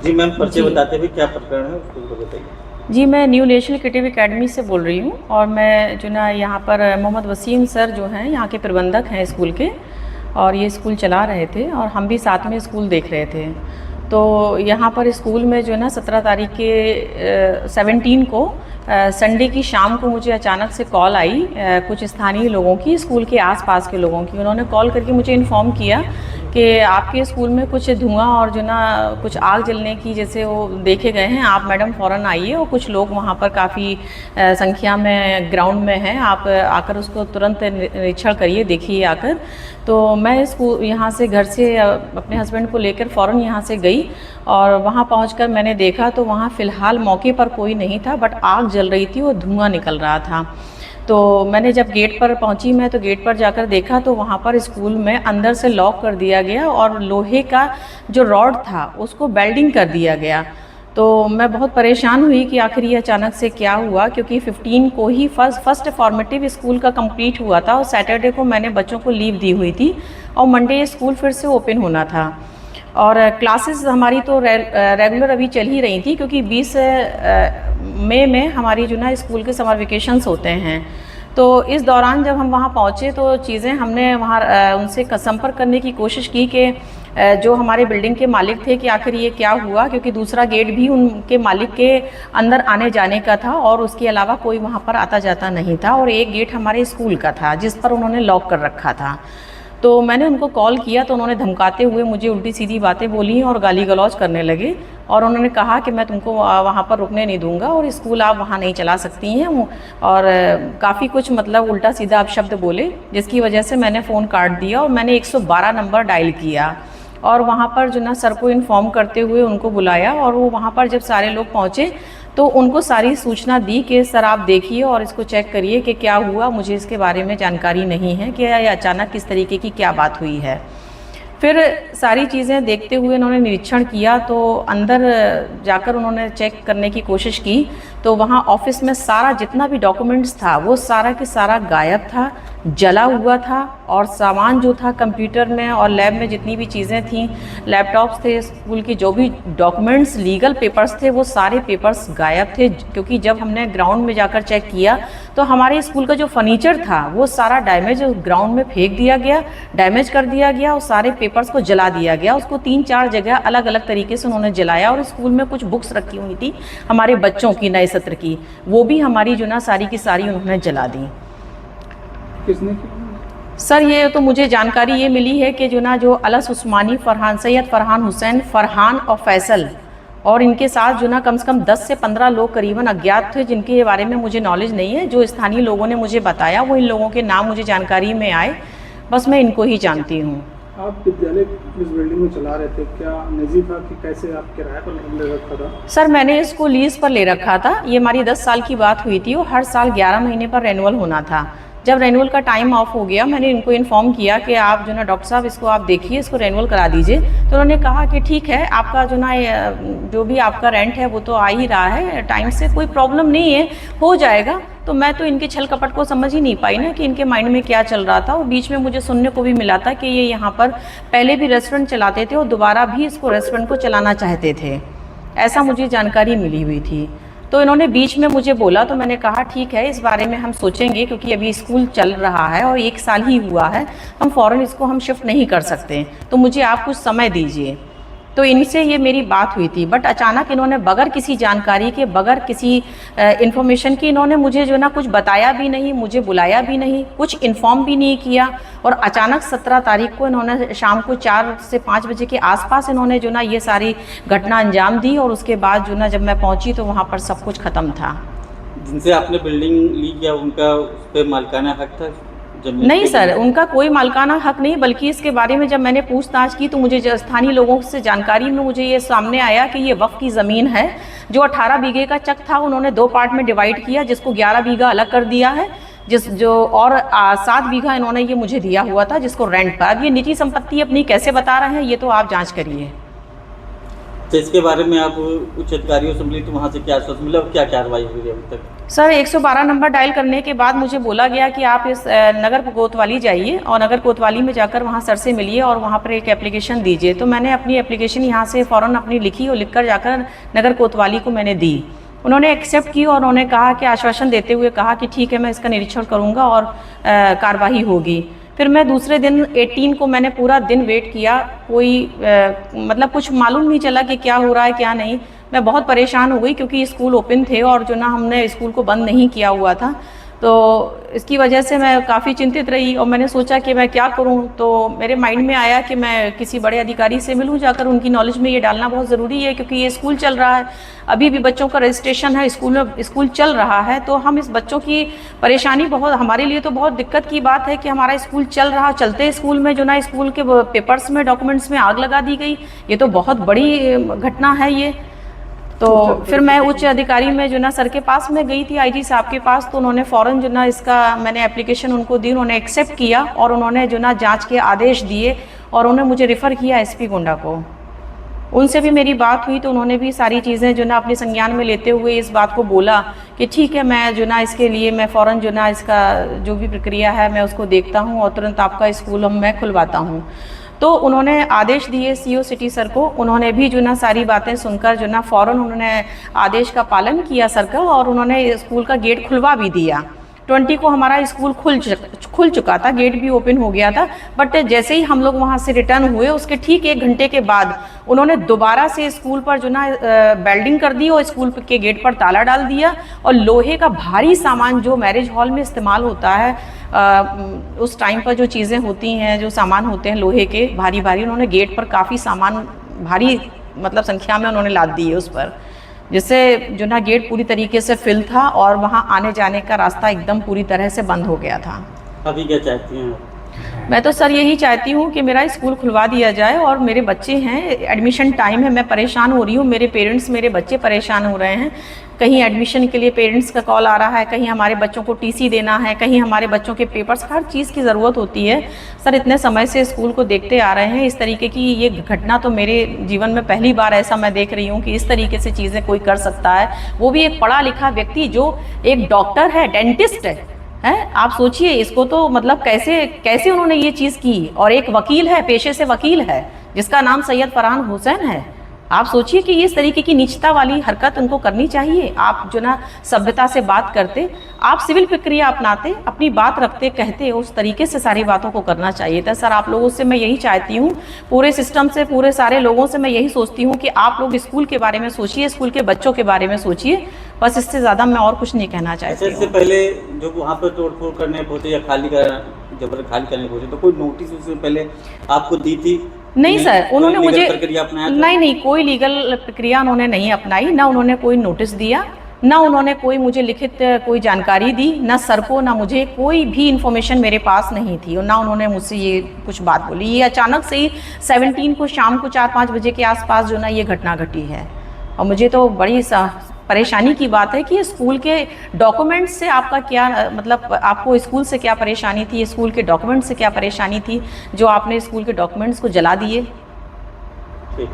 जी ma'am, परिचय जी बताते हुए क्या प्रकरण है उसको बताइए। जी, मैं न्यू नेशनल क्रिएटिव एकेडमी से बोल रही हूँ और मैं जो ना यहाँ पर मोहम्मद वसीम सर जो हैं यहाँ के प्रबंधक हैं स्कूल के, और ये स्कूल चला रहे थे और हम भी साथ में स्कूल देख रहे थे। तो यहाँ पर स्कूल में जो है ना 17 तारीख के 17 को संडे की शाम को मुझे अचानक से कॉल आई कुछ स्थानीय लोगों की, स्कूल के आसपास के लोगों की। उन्होंने कॉल करके मुझे इन्फॉर्म किया कि आपके स्कूल में कुछ धुआं और जो ना कुछ आग जलने की जैसे वो देखे गए हैं, आप मैडम फ़ौरन आइए, और कुछ लोग वहाँ पर काफ़ी संख्या में ग्राउंड में हैं, आप आकर उसको तुरंत निरीक्षण करिए, देखिए आकर। तो मैं स्कूल यहाँ से घर से अपने हस्बैंड को लेकर फ़ौरन यहाँ से गई और वहाँ पहुँचकर मैंने देखा तो वहाँ फ़िलहाल मौके पर कोई नहीं था, बट आग जल रही थी और धुआं निकल रहा था। तो मैंने जब गेट पर पहुंची, मैं तो गेट पर जाकर देखा तो वहाँ पर स्कूल में अंदर से लॉक कर दिया गया और लोहे का जो रॉड था उसको वेल्डिंग कर दिया गया। तो मैं बहुत परेशान हुई कि आखिर ये अचानक से क्या हुआ, क्योंकि 15 को ही फर्स्ट फॉर्मेटिव स्कूल का कंप्लीट हुआ था और सैटरडे को मैंने बच्चों को लीव दी हुई थी और मंडे स्कूल फिर से ओपन होना था। और क्लासेस हमारी तो रेगुलर अभी चल ही रही थी, क्योंकि 20 मई में हमारी जो ना स्कूल के समर वेकेशंस होते हैं। तो इस दौरान जब हम वहाँ पहुँचे तो चीज़ें हमने वहाँ उनसे संपर्क करने की कोशिश की कि जो हमारे बिल्डिंग के मालिक थे कि आखिर ये क्या हुआ, क्योंकि दूसरा गेट भी उनके मालिक के अंदर आने जाने का था और उसके अलावा कोई वहाँ पर आता जाता नहीं था, और एक गेट हमारे स्कूल का था जिस पर उन्होंने लॉक कर रखा था। तो मैंने उनको कॉल किया तो उन्होंने धमकाते हुए मुझे उल्टी सीधी बातें बोली और गाली गलौज करने लगे, और उन्होंने कहा कि मैं तुमको वहाँ पर रुकने नहीं दूंगा और स्कूल आप वहाँ नहीं चला सकती हैं, और काफ़ी कुछ मतलब उल्टा सीधा शब्द बोले, जिसकी वजह से मैंने फ़ोन काट दिया और मैंने 112 नंबर डायल किया और वहाँ पर जो ना सर को इन्फॉर्म करते हुए उनको बुलाया। और वो वहाँ पर जब सारे लोग पहुँचे तो उनको सारी सूचना दी कि सर आप देखिए और इसको चेक करिए कि क्या हुआ, मुझे इसके बारे में जानकारी नहीं है कि ये अचानक किस तरीके की क्या बात हुई है। फिर सारी चीज़ें देखते हुए उन्होंने निरीक्षण किया तो अंदर जाकर उन्होंने चेक करने की कोशिश की तो वहाँ ऑफिस में सारा जितना भी डॉक्यूमेंट्स था वो सारा के सारा गायब था, जला हुआ था, और सामान जो था कंप्यूटर में और लैब में जितनी भी चीज़ें थीं, लैपटॉप्स थे, स्कूल की जो भी डॉक्यूमेंट्स लीगल पेपर्स थे वो सारे पेपर्स गायब थे। क्योंकि जब हमने ग्राउंड में जाकर चेक किया तो हमारे स्कूल का जो फर्नीचर था वो सारा डैमेज ग्राउंड में फेंक दिया गया, डैमेज कर दिया गया और सारे पेपर्स को जला दिया गया। उसको 3-4 जगह अलग अलग तरीके से उन्होंने जलाया, और स्कूल में कुछ बुक्स रखी हुई थी हमारे बच्चों की नए सत्र की, वो भी हमारी जो ना सारी की सारी उन्होंने जला दी। किसने? सर ये तो मुझे जानकारी ये मिली है कि जो ना जो अलस उस्मानी, फरहान, सैयद फरहान हुसैन, फरहान और फैसल, और इनके साथ जो ना कम से कम 10 से 15 लोग करीबन अज्ञात थे जिनके बारे में मुझे नॉलेज नहीं है। जो स्थानीय लोगों ने मुझे बताया वो इन लोगों के नाम मुझे जानकारी में आए, बस मैं इनको ही जानती हूँ। आप विद्यालय इस बिल्डिंग में चला रहे थे, क्या निजी था कि कैसे आप किराए पर ले रखा था? सर मैंने इसको लीज पर ले रखा था, ये हमारी 10 साल की बात हुई थी और हर साल 11 महीने पर रेनुअल होना था। जब रेनुअल का टाइम ऑफ हो गया मैंने इनको इन्फॉर्म किया कि आप जो ना डॉक्टर साहब इसको आप देखिए, इसको रेनुअल करा दीजिए। तो उन्होंने कहा कि ठीक है, आपका जो ना जो भी आपका रेंट है वो तो आ ही रहा है टाइम से, कोई प्रॉब्लम नहीं है, हो जाएगा। तो मैं तो इनके छल कपट को समझ ही नहीं पाई ना कि इनके माइंड में क्या चल रहा था। और बीच में मुझे सुनने को भी मिला था कि ये यहाँ पर पहले भी रेस्टोरेंट चलाते थे और दोबारा भी इसको रेस्टोरेंट को चलाना चाहते थे, ऐसा मुझे जानकारी मिली हुई थी। तो इन्होंने बीच में मुझे बोला तो मैंने कहा ठीक है, इस बारे में हम सोचेंगे, क्योंकि अभी स्कूल चल रहा है और 1 साल ही हुआ है, हम फ़ौरन इसको हम शिफ्ट नहीं कर सकते, तो मुझे आप कुछ समय दीजिए। तो इनसे ये मेरी बात हुई थी, बट अचानक इन्होंने बगैर किसी जानकारी के, बगैर किसी इन्फॉर्मेशन की, इन्होंने मुझे जो ना कुछ बताया भी नहीं, मुझे बुलाया भी नहीं, कुछ इन्फॉर्म भी नहीं किया, और अचानक 17 तारीख को इन्होंने शाम को 4 से 5 बजे के आसपास इन्होंने जो ना ये सारी घटना अंजाम दी। और उसके बाद जो ना जब मैं पहुंची तो वहाँ पर सब कुछ ख़त्म था। जिनसे आपने बिल्डिंग ली, क्या उनका उस पर मालिकाना हक था? नहीं सर, उनका कोई मालिकाना हक नहीं, बल्कि इसके बारे में जब मैंने पूछताछ की तो मुझे स्थानीय लोगों से जानकारी में मुझे ये सामने आया कि ये वक्फ की ज़मीन है, जो 18 बीघे का चक था उन्होंने 2 पार्ट में डिवाइड किया, जिसको 11 बीघा अलग कर दिया है, और 7 बीघा इन्होंने ये मुझे दिया हुआ था जिसको रेंट पर। अब ये निजी संपत्ति अपनी कैसे बता रहे हैं ये तो आप जाँच करिए। तो इसके बारे में आप उच्च अधिकारियों से मिली तो वहाँ से क्या आश्वासन मिला, क्या कार्रवाई हुई अभी तक? सर 112 नंबर डायल करने के बाद मुझे बोला गया कि आप इस नगर कोतवाली जाइए और नगर कोतवाली में जाकर वहाँ सर से मिलिए और वहाँ पर एक एप्लीकेशन दीजिए। तो मैंने अपनी एप्लीकेशन यहाँ से फ़ौरन अपनी लिखी और लिखकर जाकर नगर कोतवाली को मैंने दी। उन्होंने एक्सेप्ट की और उन्होंने कहा कि आश्वासन देते हुए कहा कि ठीक है, मैं इसका निरीक्षण करूँगा और कार्रवाई होगी। फिर मैं दूसरे दिन 18 को मैंने पूरा दिन वेट किया, कोई मतलब कुछ मालूम नहीं चला कि क्या हो रहा है क्या नहीं। मैं बहुत परेशान हो गई क्योंकि स्कूल ओपन थे और जो ना हमने स्कूल को बंद नहीं किया हुआ था, तो इसकी वजह से मैं काफ़ी चिंतित रही और मैंने सोचा कि मैं क्या करूं। तो मेरे माइंड में आया कि मैं किसी बड़े अधिकारी से मिलूं जाकर, उनकी नॉलेज में ये डालना बहुत ज़रूरी है क्योंकि ये स्कूल चल रहा है, अभी भी बच्चों का रजिस्ट्रेशन है, स्कूल चल रहा है। तो हम इस बच्चों की परेशानी बहुत, हमारे लिए तो बहुत दिक्कत की बात है कि हमारा स्कूल चल रहा, चलते स्कूल में जो ना स्कूल के पेपर्स में, डॉक्यूमेंट्स में आग लगा दी गई। ये तो बहुत बड़ी घटना है ये। तो फिर मैं उच्च अधिकारी में जो ना सर के पास में गई थी, आईजी साहब के पास। तो उन्होंने फ़ौरन जो ना इसका मैंने एप्लीकेशन उनको दी, उन्होंने एक्सेप्ट किया और उन्होंने जो ना जांच के आदेश दिए और उन्होंने मुझे रेफ़र किया एसपी गोंडा को। उनसे भी मेरी बात हुई तो उन्होंने भी सारी चीज़ें जो ना अपने संज्ञान में लेते हुए इस बात को बोला कि ठीक है, मैं जो ना इसके लिए मैं फ़ौरन जो ना इसका जो भी प्रक्रिया है मैं उसको देखता हूँ और तुरंत आपका स्कूल मैं खुलवाता हूँ। तो उन्होंने आदेश दिए सीओ सिटी सर को, उन्होंने भी जो ना सारी बातें सुनकर जो ना फ़ौरन उन्होंने आदेश का पालन किया सर का और उन्होंने स्कूल का गेट खुलवा भी दिया। 20 को हमारा स्कूल खुल चुका था, गेट भी ओपन हो गया था। बट जैसे ही हम लोग वहाँ से रिटर्न हुए उसके ठीक 1 घंटे के बाद उन्होंने दोबारा से स्कूल पर जो ना बेल्डिंग कर दी और स्कूल के गेट पर ताला डाल दिया और लोहे का भारी सामान जो मैरिज हॉल में इस्तेमाल होता है, उस टाइम पर जो चीज़ें होती हैं, जो सामान होते हैं लोहे के भारी भारी, उन्होंने गेट पर काफ़ी सामान भारी मतलब संख्या में उन्होंने लाद दिए उस पर, जिससे जो ना गेट पूरी तरीके से फिल था और वहाँ आने जाने का रास्ता एकदम पूरी तरह से बंद हो गया था। अभी क्या चाहती हैं? मैं तो सर यही चाहती हूँ कि मेरा स्कूल खुलवा दिया जाए और मेरे बच्चे हैं, एडमिशन टाइम है, मैं परेशान हो रही हूँ, मेरे पेरेंट्स, मेरे बच्चे परेशान हो रहे हैं। कहीं एडमिशन के लिए पेरेंट्स का कॉल आ रहा है, कहीं हमारे बच्चों को टीसी देना है, कहीं हमारे बच्चों के पेपर्स, हर चीज़ की ज़रूरत होती है। सर इतने समय से स्कूल को देखते आ रहे हैं, इस तरीके की ये घटना तो मेरे जीवन में पहली बार ऐसा मैं देख रही हूँ कि इस तरीके से चीज़ें कोई कर सकता है, वो भी एक पढ़ा लिखा व्यक्ति जो एक डॉक्टर है, डेंटिस्ट है। आप सोचिए इसको, तो मतलब कैसे उन्होंने ये चीज़ की, और एक वकील है, पेशे से वकील है जिसका नाम सैयद फरहान हुसैन है। आप सोचिए कि इस तरीके की नीचता वाली हरकत उनको करनी चाहिए। आप जो ना सभ्यता से बात करते, आप सिविल प्रक्रिया अपनाते, अपनी बात रखते, कहते, उस तरीके से सारी बातों को करना चाहिए था। सर आप लोगों से मैं यही चाहती हूँ, पूरे सिस्टम से, पूरे सारे लोगं से मैं यही सोचती हूँ कि आप लोग स्कूल के बारे में सोचिए, स्कूल के बच्चों के बारे में सोचिए, बस इससे ज़्यादा मैं और कुछ नहीं कहना चाहती हूँ। इससे पहले जो वहाँ पर तोड़फोड़ करने पहुँचे या खाली करने पहुँचे, तो कोई नोटिस उससे पहले आपको दी थी? नहीं सर, उन्होंने मुझे अपनाया? नहीं, कोई लीगल प्रक्रिया उन्होंने नहीं अपनाई, ना उन्होंने कोई नोटिस दिया, ना उन्होंने कोई मुझे लिखित कोई जानकारी दी, ना सर को, ना मुझे कोई भी इन्फॉर्मेशन मेरे पास नहीं थी और ना उन्होंने मुझसे ये कुछ बात बोली। ये अचानक से ही 17 को शाम को 4-5 बजे के आसपास जो ना ये घटना घटी है और मुझे तो बड़ी परेशानी की बात है कि स्कूल के डॉक्यूमेंट्स से आपका क्या मतलब, आपको स्कूल से क्या परेशानी थी, स्कूल के डॉक्यूमेंट्स से क्या परेशानी थी जो आपने स्कूल के डॉक्यूमेंट्स को जला दिए। ठीक।